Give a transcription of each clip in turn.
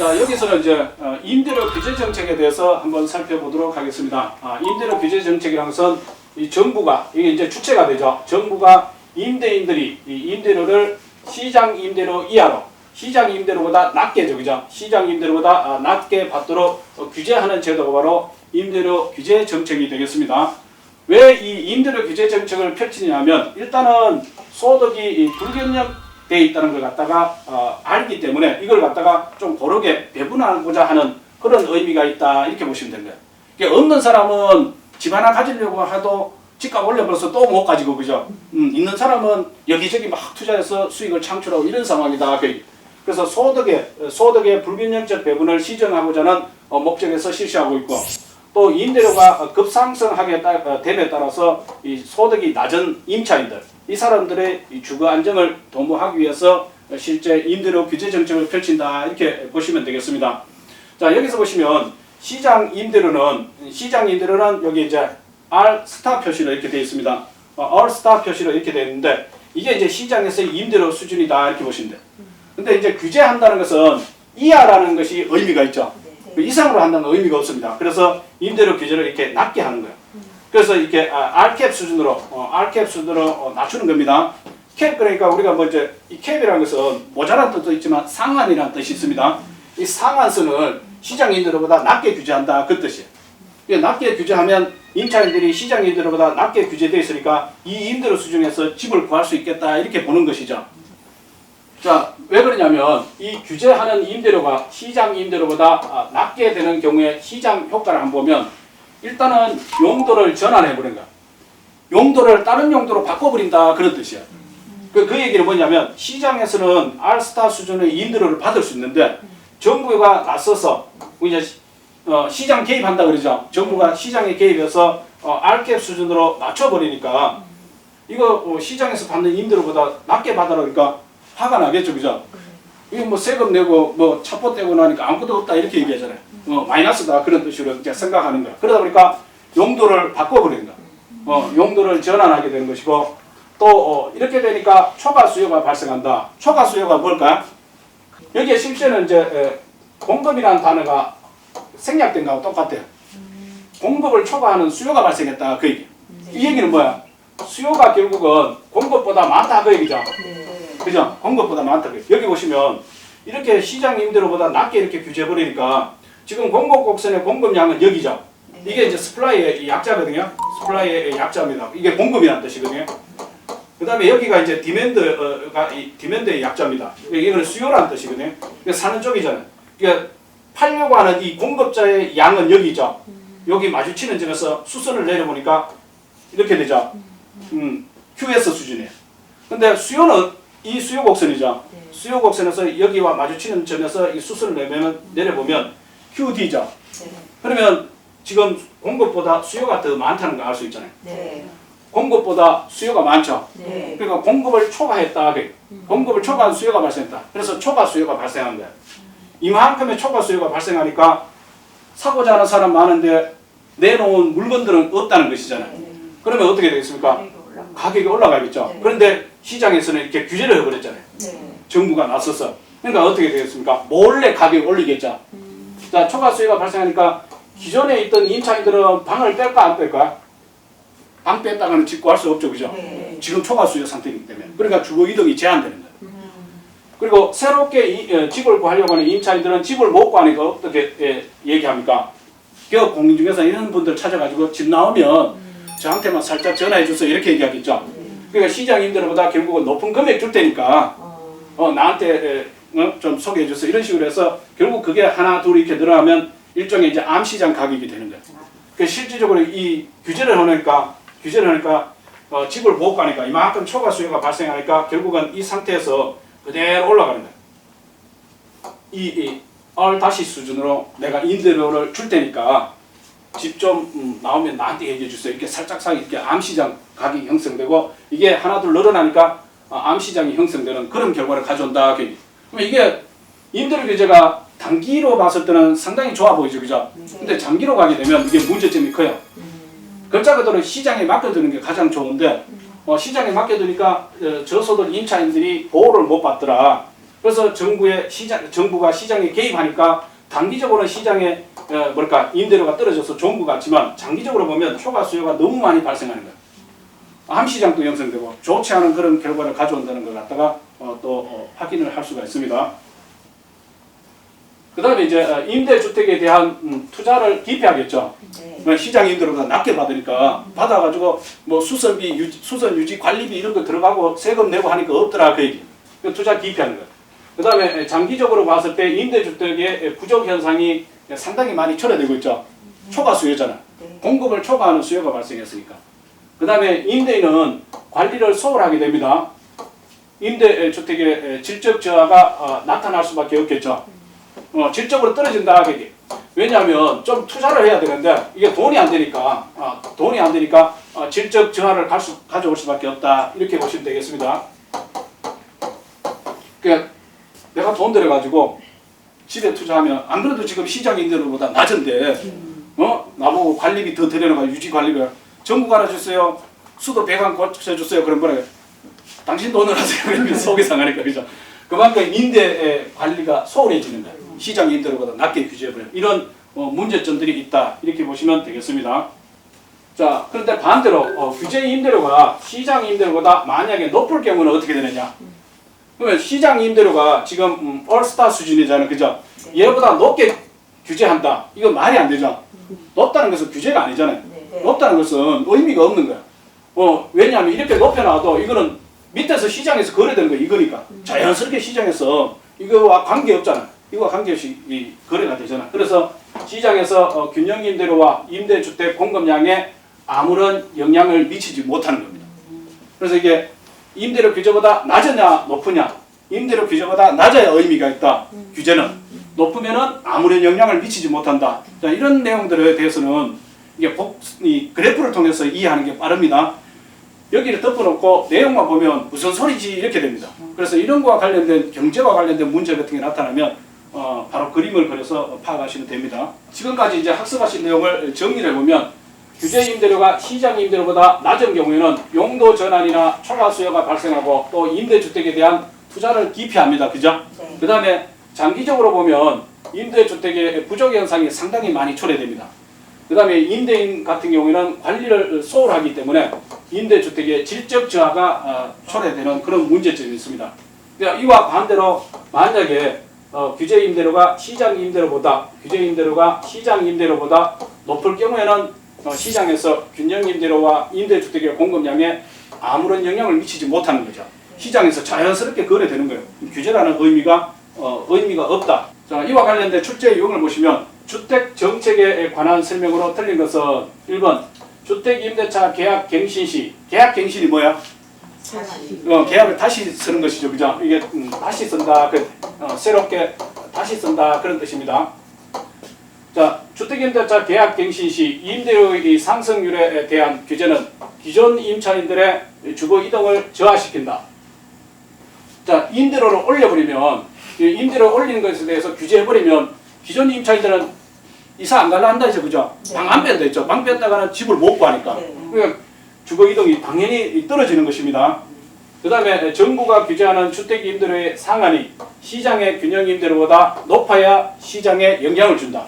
자, 여기서는 이제 임대료 규제 정책에 대해서 한번 살펴보도록 하겠습니다. 임대료 규제 정책이라는 것은 이 정부가, 이게 이제 주체가 되죠. 정부가 임대인들이 이 임대료를 시장 임대료 이하로, 시장 임대료보다 낮게죠, 그죠? 시장 임대료보다 낮게 받도록 규제하는 제도가 바로 임대료 규제 정책이 되겠습니다. 왜 이 임대료 규제 정책을 펼치냐면, 일단은 소득이 불균형되어 있다는 걸 갖다가 알기 때문에 이걸 갖다가 좀 고르게 배분하고자 하는 그런 의미가 있다, 이렇게 보시면 됩니다. 없는 사람은 집 하나 가지려고 해도 집값 올려버려서 또 못 가지고, 그죠? 있는 사람은 여기저기 막 투자해서 수익을 창출하고 이런 상황이다. 그래서 소득의 불균형적 배분을 시정하고자 하는 목적에서 실시하고 있고, 또 임대료가 급상승하게 됨에 따라서 이 소득이 낮은 임차인들, 이 사람들의 주거 안정을 도모하기 위해서 실제 임대료 규제 정책을 펼친다, 이렇게 보시면 되겠습니다. 자, 여기서 보시면 시장 임대료는 여기 이제 R 스타 표시로 이렇게 되어 있습니다. R 스타 표시로 이렇게 되어 있는데, 이게 이제 시장에서의 임대료 수준이다, 이렇게 보시면 돼요. 근데 이제 규제한다는 것은 이하라는 것이 의미가 있죠. 이상으로 한다는 건 의미가 없습니다. 그래서 임대료 규제를 이렇게 낮게 하는 거예요. 그래서 이렇게 R캡 수준으로 낮추는 겁니다. 캡, 그러니까 우리가 뭐 이제 이 캡이라는 것은 모자란 뜻도 있지만 상한이라는 뜻이 있습니다. 이 상한선을 시장 임대료보다 낮게 규제한다, 그 뜻이에요. 낮게 규제하면 임차인들이 시장 임대료보다 낮게 규제되어 있으니까 이 임대료 수준에서 집을 구할 수 있겠다, 이렇게 보는 것이죠. 자, 왜 그러냐면 이 규제하는 임대료가 시장 임대료보다 낮게 되는 경우에 시장 효과를 한번 보면, 일단은 용도를 전환해버린 거야. 용도를 다른 용도로 바꿔버린다, 그런 뜻이야. 그 얘기는 뭐냐면, 시장에서는 R스타 수준의 임대료를 받을 수 있는데 정부가 나서서 이제 시장 개입한다 그러죠. 정부가 시장에 개입해서 R캡 수준으로 낮춰버리니까 이거 시장에서 받는 임대료보다 낮게 받으라니까 화가 나겠죠, 그죠? 이거 뭐 세금 내고 뭐 차포 떼고 나니까 아무것도 없다, 이렇게 얘기하잖아요. 마이너스다, 그런 뜻으로 이제 생각하는 거야. 그러다 보니까 용도를 바꿔버리는 거야. 용도를 전환하게 되는 것이고, 또 이렇게 되니까 초과 수요가 발생한다. 초과 수요가 뭘까요? 여기에 실제는 이제 공급이라는 단어가 생략된 거하고 똑같아요. 공급을 초과하는 수요가 발생했다, 그 얘기. 이 얘기는 뭐야? 수요가 결국은 공급보다 많다, 그 얘기죠. 그죠? 공급보다 많다. 여기 보시면 이렇게 시장 임대료보다 낮게 이렇게 규제해버리니까 지금 공급 곡선의 공급량은 여기죠. 이게 이제 스플라이의 약자거든요. 스플라이의 약자입니다. 이게 공급이라는 뜻이거든요. 그 다음에 여기가 이제 디맨드의 약자입니다. 이거는 수요라는 뜻이거든요. 사는 쪽이잖아요. 그러니까 팔려고 하는 이 공급자의 양은 여기죠. 여기 마주치는 점에서 수선을 내려보니까 이렇게 되죠. QS 수준이에요. 근데 수요는 이 수요 곡선이죠. 수요 곡선에서 여기와 마주치는 점에서 이 수선을 내려보면 QD죠. 그러면 지금 공급보다 수요가 더 많다는 걸 알 수 있잖아요. 공급보다 수요가 많죠. 그러니까 공급을 초과했다. 공급을 초과한 수요가 발생했다. 그래서 초과 수요가 발생한 거예요. 이만큼의 초과 수요가 발생하니까 사고자 하는 사람 많은데 내놓은 물건들은 없다는 것이잖아요. 그러면 어떻게 되겠습니까? 가격이 올라가겠죠. 그런데 시장에서는 이렇게 규제를 해버렸잖아요. 정부가 나서서. 그러니까 어떻게 되겠습니까? 몰래 가격을 올리겠죠. 자, 초과 수요가 발생하니까 기존에 있던 임차인들은 방을 뺄까 안 뺄까? 방 뺐다가는 집 구할 수 없죠, 그죠? 지금 초과 수요 상태이기 때문에. 그러니까 주거 이동이 제한되는 거예요. 그리고 새롭게 집을 구하려고 하는 임차인들은 집을 못 구하니까 어떻게 얘기합니까? 기업 공인 중에서 이런 분들 찾아가지고 집 나오면 저한테만 살짝 전화해 주세요, 이렇게 얘기하겠죠. 그러니까 시장 임대료보다 결국은 높은 금액 줄 테니까 나한테 좀 소개해 주세요, 이런 식으로 해서 결국 그게 하나 둘 이렇게 늘어나면 일종의 이제 암시장 가격이 되는 거예요. 그 실질적으로 이 규제를 하니까 집을 못 가니까 이만큼 초과 수요가 발생하니까 결국은 이 상태에서 그대로 올라가는 거예요. 이 R 다시 수준으로 내가 임대료를 줄 테니까 집 좀 나오면 나한테 얘기해 주세요. 이렇게 살짝 이렇게 암시장 가격이 형성되고, 이게 하나둘 늘어나니까 암시장이 형성되는 그런 결과를 가져온다. 그러면 이게 임대료 규제가 단기로 봤을 때는 상당히 좋아 보이죠, 그죠? 근데 장기로 가게 되면 이게 문제점이 커요. 글자 그대로 시장에 맡겨두는 게 가장 좋은데 시장에 맡겨두니까 저소득 임차인들이 보호를 못 받더라. 그래서 정부가 시장에 개입하니까 단기적으로는 시장에 임대료가 떨어져서 좋은 것 같지만 장기적으로 보면 초과 수요가 너무 많이 발생하는 거예요. 암시장도 형성되고 좋지 않은 그런 결과를 가져온다는 걸 갖다가 또 확인을 할 수가 있습니다. 그 다음에 이제 임대주택에 대한 투자를 기피하겠죠. 네. 시장 임대료보다 낮게 받으니까 받아가지고 뭐 수선비, 수선 유지, 관리비 이런 거 들어가고 세금 내고 하니까 없더라 그 얘기. 투자 기피하는 거예요. 그 다음에 장기적으로 봤을 때 임대주택의 부족 현상이 상당히 많이 초래되고 있죠. 초과 수요잖아. 공급을 초과하는 수요가 발생했으니까. 그 다음에 임대인은 관리를 소홀하게 됩니다. 임대주택의 질적 저하가 나타날 수밖에 없겠죠. 질적으로 떨어진다. 왜냐하면 좀 투자를 해야 되는데 이게 돈이 안 되니까 질적 저하를 가져올 수밖에 없다. 이렇게 보시면 되겠습니다. 그러니까 내가 돈 들여가지고 집에 투자하면 안 그래도 지금 시장 임대료보다 낮은데 나보고 관리비 더 들여놔가 유지 관리비 정부가 알아주세요. 수도 배관 고쳐주세요. 그런 거래. 당신 돈을 하세요. 그러면 속이 상하니까 그죠. 그만큼 임대 관리가 소홀해지는 거예요. 시장 임대료보다 낮게 규제해버려요. 이런 문제점들이 있다. 이렇게 보시면 되겠습니다. 자, 그런데 반대로 규제 임대료가 시장 임대료보다 만약에 높을 경우는 어떻게 되느냐? 그러면 시장 임대료가 지금 올스타 수준이잖아요. 그죠? 얘보다 높게 규제한다. 이건 말이 안 되죠. 높다는 것은 규제가 아니잖아요. 높다는 것은 의미가 없는 거야. 왜냐하면 이렇게 높여놔도 이거는 밑에서 시장에서 거래되는 거 이거니까. 자연스럽게 시장에서 이거와 관계없잖아. 이거와 관계없이 거래가 되잖아. 그래서 시장에서 균형 임대료와 임대주택 공급량에 아무런 영향을 미치지 못하는 겁니다. 그래서 이게 임대료 규제보다 낮으냐 높으냐, 임대료 규제보다 낮아야 의미가 있다. 규제는 높으면은 아무런 영향을 미치지 못한다. 자, 이런 내용들에 대해서는 이게 이 그래프를 통해서 이해하는 게 빠릅니다. 여기를 덮어놓고 내용만 보면 무슨 소리지 이렇게 됩니다. 그래서 이런 거와 관련된 경제와 관련된 문제 같은 게 나타나면 바로 그림을 그려서 파악하시면 됩니다. 지금까지 이제 학습하신 내용을 정리를 해보면 규제 임대료가 시장 임대료보다 낮은 경우에는 용도 전환이나 초과 수요가 발생하고 또 임대주택에 대한 투자를 기피합니다. 그죠? 네. 그 다음에 장기적으로 보면 임대주택의 부족 현상이 상당히 많이 초래됩니다. 그 다음에 임대인 같은 경우에는 관리를 소홀하기 때문에 임대주택의 질적 저하가 초래되는 그런 문제점이 있습니다. 그러니까 이와 반대로 만약에 규제 임대료가 시장 임대료보다 높을 경우에는 시장에서 균형 임대료와 임대주택의 공급량에 아무런 영향을 미치지 못하는 거죠. 시장에서 자연스럽게 거래되는 거예요. 규제라는 의미가 없다. 자, 이와 관련된 출제 유형을 보시면 주택 정책에 관한 설명으로 틀린 것은 1번 주택 임대차 계약 갱신 시 계약 갱신이 뭐야? 계약을 다시 쓰는 것이죠. 그죠? 이게 다시 쓴다. 새롭게 다시 쓴다. 그런 뜻입니다. 자, 주택임대차 계약 갱신 시 임대료의 상승률에 대한 규제는 기존 임차인들의 주거 이동을 저하시킨다. 자, 임대료를 올려버리면 임대료를 올리는 것에 대해서 규제해버리면 기존 임차인들은 이사 안 갈라 한다 이죠. 그죠? 방 안 뺀다 했죠. 방 뺐다가는 집을 못 구하니까. 그러니까 주거 이동이 당연히 떨어지는 것입니다. 그 다음에 정부가 규제하는 주택 임대료의 상한이 시장의 균형 임대료보다 높아야 시장에 영향을 준다.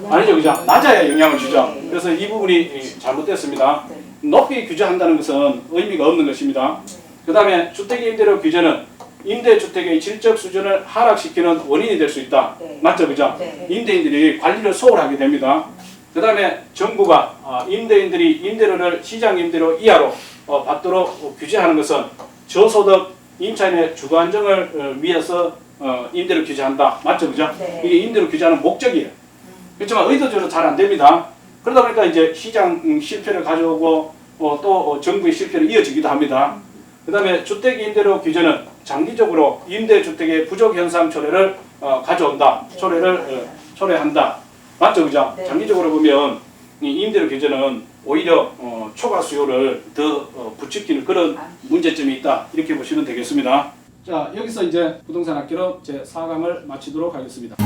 아니죠, 그죠? 낮아야 영향을 주죠. 그래서 이 부분이 잘못됐습니다. 높이 규제한다는 것은 의미가 없는 것입니다. 그 다음에 주택임대료 규제는 임대주택의 질적 수준을 하락시키는 원인이 될 수 있다. 맞죠, 그죠? 임대인들이 관리를 소홀하게 됩니다. 그 다음에 정부가 임대인들이 임대료를 시장 임대료 이하로 받도록 규제하는 것은 저소득 임차인의 주거 안정을 위해서 임대료 규제한다. 맞죠, 그죠? 이게 임대료 규제하는 목적이에요. 그렇지만 의도적으로 잘 안 됩니다. 그러다 보니까 이제 시장 실패를 가져오고 또 정부의 실패로 이어지기도 합니다. 그 다음에 주택 임대료 규제는 장기적으로 임대주택의 부족 현상 초래를 가져온다. 초래한다. 맞죠, 그죠? 장기적으로 보면 이 임대료 규제는 오히려 초과 수요를 더 부추기는 그런 문제점이 있다. 이렇게 보시면 되겠습니다. 자, 여기서 이제 부동산 학기로 제 4강을 마치도록 하겠습니다.